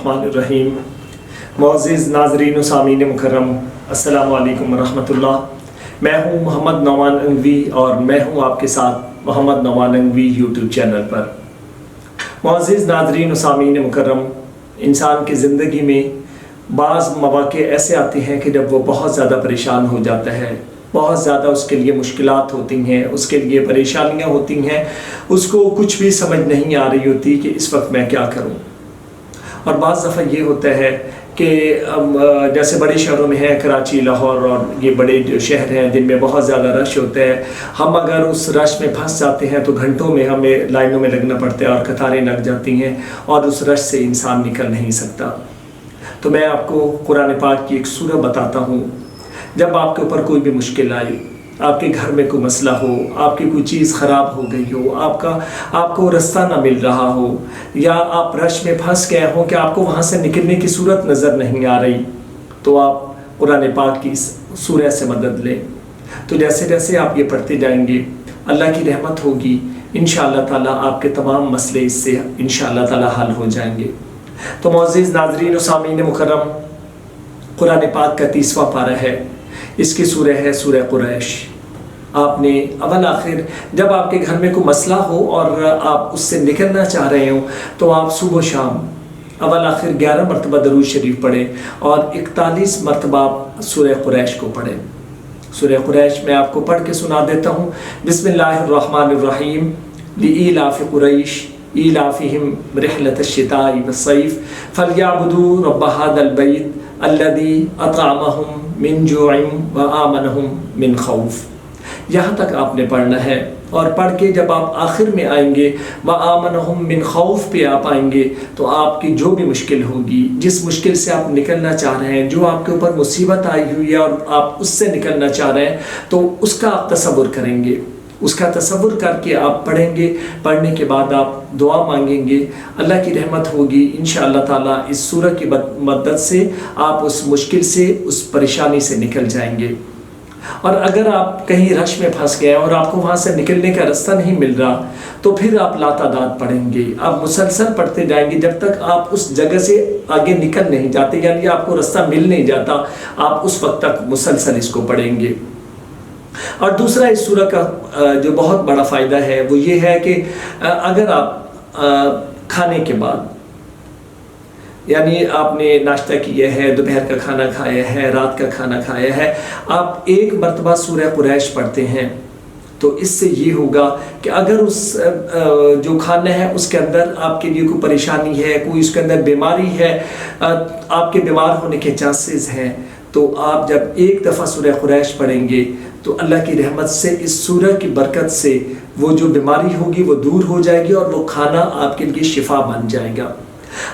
बिस्मिल्लाहिर्रहमानिर्रहीम। मुअज़्ज़िज़ नाज़रीन व सामीन मुकर्रम, अस्सलामु अलैकुम रहमतुल्लाह। मैं हूँ मोहम्मद नौमान अंगवी और मैं हूँ आपके साथ मोहम्मद नौमान अंगवी यूट्यूब चैनल पर। मुअज़्ज़िज़ नाज़रीन व सामीन मुकर्रम, इंसान की ज़िंदगी में बाज़ मौक़े ऐसे आते हैं कि जब वो बहुत ज़्यादा परेशान हो जाता है, बहुत ज़्यादा उसके लिए मुश्किलात होती हैं, उसके लिए परेशानियां होती हैं, उसको कुछ भी समझ नहीं आ रही होती कि इस वक्त मैं क्या करूं। और बाज़ दफ़ा ये होता है कि जैसे बड़े शहरों में है, कराची, लाहौर और ये बड़े जो शहर हैं जिनमें बहुत ज़्यादा रश होता है, हम अगर उस रश में फंस जाते हैं तो घंटों में हमें लाइनों में लगना पड़ता है और कतारें लग जाती हैं और उस रश से इंसान निकल नहीं सकता। तो मैं आपको कुरान पाक की एक सूरह बताता हूँ। जब आपके ऊपर कोई भी मुश्किल आए, आपके घर में कोई मसला हो, आपकी कोई चीज़ ख़राब हो गई हो, आपको रास्ता ना मिल रहा हो, या आप रश में फंस गए हो कि आपको वहाँ से निकलने की सूरत नज़र नहीं आ रही, तो आप कुरान पाक की सूरह से मदद लें। तो जैसे जैसे आप ये पढ़ते जाएंगे, अल्लाह की रहमत होगी, इंशाअल्लाह ताला आपके तमाम मसले इससे इंशाअल्लाह ताला हल हो जाएंगे। तो मुअज़्ज़िज़ नाज़रीन व सामीन मुकर्रम, कुरान पाक का 30वां पारा है, इसकी सूरह है सूरह कुरैश। आपने अवल आखिर जब आपके घर में कोई मसला हो और आप उससे निकलना चाह रहे हो, तो आप सुबह शाम अवल आखिर 11 मरतबा दरूद शरीफ पढ़ें और 41 मरतबा सूरह कुरैश को पढ़ें। सूरह कुरैश मैं आपको पढ़ के सुना देता हूँ। बिस्मिल्लाहिर्रहमानिर्रहीम। लिईलाफ़ि कुरैश ईलाफ़िहिम रिहलतश्शिताइ वस्सैफ़ फ़लयअबुदू रब्ब हाज़ल बैत अल्लज़ी अतअमहुम मिन जुइन व आमनहुम मिन खौफ। यहाँ तक आपने पढ़ना है और पढ़ के जब आप आखिर में आएंगे व आमनहुम मिन खौफ पे आप आएंगे, तो आपकी जो भी मुश्किल होगी, जिस मुश्किल से आप निकलना चाह रहे हैं, जो आपके ऊपर मुसीबत आई हुई है और आप उससे निकलना चाह रहे हैं, तो उसका आप तसव्वुर करेंगे। उसका तसव्वुर करके आप पढ़ेंगे। पढ़ने के बाद आप दुआ मांगेंगे, अल्लाह की रहमत होगी इंशाअल्लाह ताला। इस सूरह की मदद से आप उस मुश्किल से, उस परेशानी से निकल जाएंगे। और अगर आप कहीं रश में फंस गए और आपको वहाँ से निकलने का रास्ता नहीं मिल रहा, तो फिर आप लातादाद पढ़ेंगे, आप मुसलसल पढ़ते जाएंगे जब तक आप उस जगह से आगे निकल नहीं जाते, यानी आपको रास्ता मिल नहीं जाता, आप उस वक्त तक मुसलसल इसको पढ़ेंगे। और दूसरा इस सूरह का जो बहुत बड़ा फ़ायदा है वो ये है कि अगर आप खाने के बाद, यानी आपने नाश्ता किया है, दोपहर का खाना खाया है, रात का खाना खाया है, आप एक मरतबा सूरह कुरैश पढ़ते हैं, तो इससे ये होगा कि अगर उस जो खाना है उसके अंदर आपके लिए कोई परेशानी है, कोई उसके अंदर बीमारी है, आपके बीमार होने के चांसेस हैं, तो आप जब एक दफ़ा सूरह कुरैश पढ़ेंगे तो अल्लाह की रहमत से, इस सूरह की बरकत से वो जो बीमारी होगी वो दूर हो जाएगी और वो खाना आपके लिए शिफा बन जाएगा।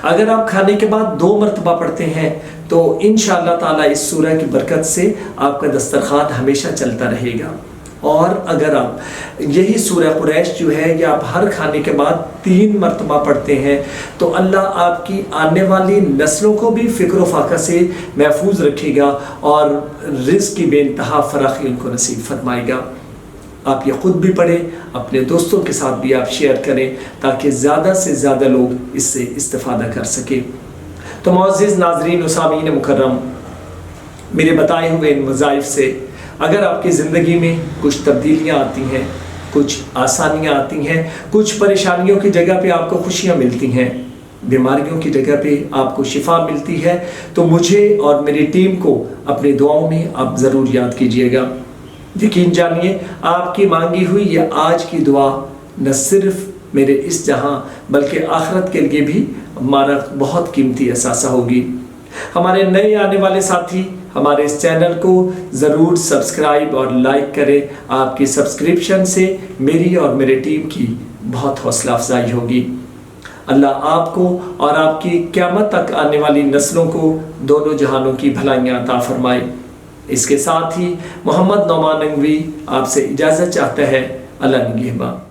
अगर आप खाने के बाद 2 मरतबा पढ़ते हैं तो इंशाअल्लाह ताला इस सूरह की बरकत से आपका दस्तरखान हमेशा चलता रहेगा। और अगर आप यही सूरह कुरैश जो है ये आप हर खाने के बाद 3 मरतबा पढ़ते हैं, तो अल्लाह आपकी आने वाली नस्लों को भी फ़िक्र व फाक़ा से महफूज रखेगा और रिज़्क़ की बेइंतहा फ़राख़ी उनको नसीब फरमाएगा। आप ये ख़ुद भी पढ़ें, अपने दोस्तों के साथ भी आप शेयर करें, ताकि ज़्यादा से ज़्यादा लोग इससे इस्तिफ़ादा कर सकें। तो मुअज़्ज़िज़ नाज़रीन व सामीन मुकर्रम, मेरे बताए हुए इन वज़ाइफ़ से अगर आपकी ज़िंदगी में कुछ तब्दीलियाँ आती हैं, कुछ आसानियाँ आती हैं, कुछ परेशानियों की जगह पे आपको खुशियाँ मिलती हैं, बीमारियों की जगह पे आपको शिफा मिलती है, तो मुझे और मेरी टीम को अपनी दुआओं में आप ज़रूर याद कीजिएगा। यकीन जानिए, आपकी मांगी हुई ये आज की दुआ न सिर्फ मेरे इस जहां बल्कि आखिरत के लिए भी हमारा बहुत कीमती असासा होगी। हमारे नए आने वाले साथी हमारे इस चैनल को ज़रूर सब्सक्राइब और लाइक करें। आपकी सब्सक्रिप्शन से मेरी और मेरे टीम की बहुत हौसला अफजाई होगी। अल्लाह आपको और आपकी क़यामत तक आने वाली नस्लों को दोनों जहानों की भलाइयाँ अता फरमाए। इसके साथ ही मोहम्मद नौमान अंगवी आपसे इजाज़त चाहता है। अल्लाह निगहबान।